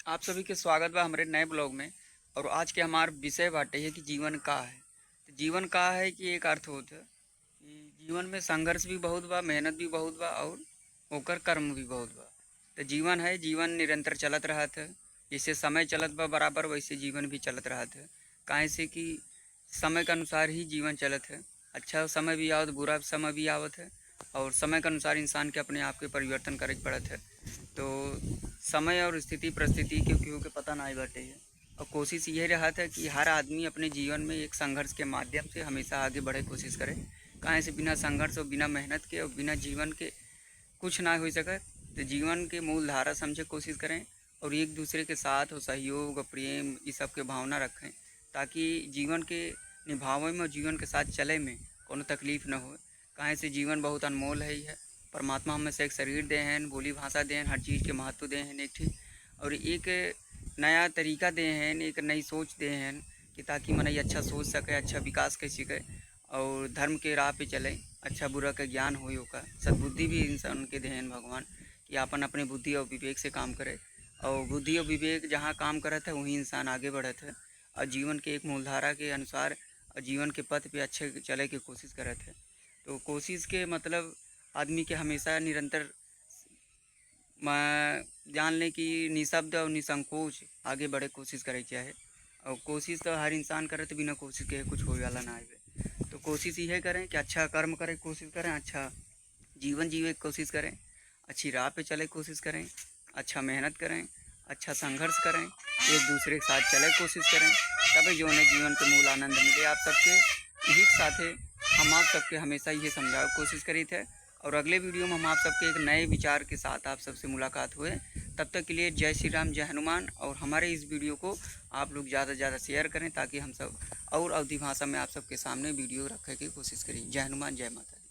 आप सभी के स्वागत बा हमारे नए ब्लॉग में। और आज के हमार विषय बाटे है कि जीवन का है। तो जीवन का है कि एक अर्थ होता है कि जीवन में संघर्ष भी बहुत बा, मेहनत भी बहुत बा और ओकर कर्म भी बहुत बा। तो जीवन है, जीवन निरंतर चलत रहत है। जैसे समय चलत बा बराबर, वैसे जीवन भी चलत रहत है। काहे से कि समय के अनुसार ही जीवन चलत है। अच्छा समय भी आवत, बुरा समय भी आवत है। और समय के अनुसार इंसान के अपने आप के परिवर्तन करे के पड़त है। तो समय और स्थिति परिस्थिति केहू के पता नहीं बाटे है। और कोशिश ये रहत है कि हर आदमी अपने जीवन में एक संघर्ष के माध्यम से हमेशा आगे बढ़े कोशिश करे। काहे से बिना संघर्ष और बिना मेहनत के और बिना जीवन के कुछ ना हो सके। तो जीवन के मूल धारा समझे कोशिश करें और एक दूसरे के साथ और सहयोग और प्रेम ये सब के भावना रखें, ताकि जीवन के निभावे में और जीवन के साथ चले में कोनो तकलीफ न हो। काहे से जीवन बहुत अनमोल है ही है। परमात्मा हमें से एक शरीर दे हैं, बोली भाषा दे हैं, हर चीज़ के महत्व दे हैं एक ठीक। और एक नया तरीका दे हैं, एक नई सोच दे हैं कि ताकि मनई अच्छा सोच सके, अच्छा विकास कर सके और धर्म के राह पे चले। अच्छा बुरा का ज्ञान हो का सद्बुद्धि भी इंसान के देन भगवान कि अपन अपने बुद्धि और विवेक से काम करे। और बुद्धि और विवेक जहाँ काम करत है वहीं इंसान आगे बढ़त है और जीवन के एक मूलधारा के अनुसार और जीवन के पथ पे अच्छे चले के कोशिश करत है। तो कोशिश के मतलब आदमी के हमेशा निरंतर जान लें कि निःशब्द और निसंकोच आगे बढ़े कोशिश करे चाहे। और कोशिश तो हर इंसान करे, तो बिना कोशिश के कुछ होने वाला ना है। तो कोशिश ये करें कि अच्छा कर्म करें कोशिश करें, अच्छा जीवन जीवे की कोशिश करें, अच्छी राह पे चले कोशिश करें, अच्छा मेहनत करें, अच्छा संघर्ष करें, एक दूसरे के साथ चले कोशिश करें। तभी जो है जीवन के मूल आनंद मिले आप सबके। यही के साथे हम आप सबके हमेशा ये समझावे कोशिश करी थे। और अगले वीडियो में हम आप सबके एक नए विचार के साथ आप सबसे मुलाकात हुए। तब तक के लिए जय श्री राम, जय हनुमान। और हमारे इस वीडियो को आप लोग ज़्यादा से ज़्यादा शेयर करें ताकि हम सब और अवधि भाषा में आप सबके सामने वीडियो रखने की कोशिश करें। जय हनुमान, जय माता।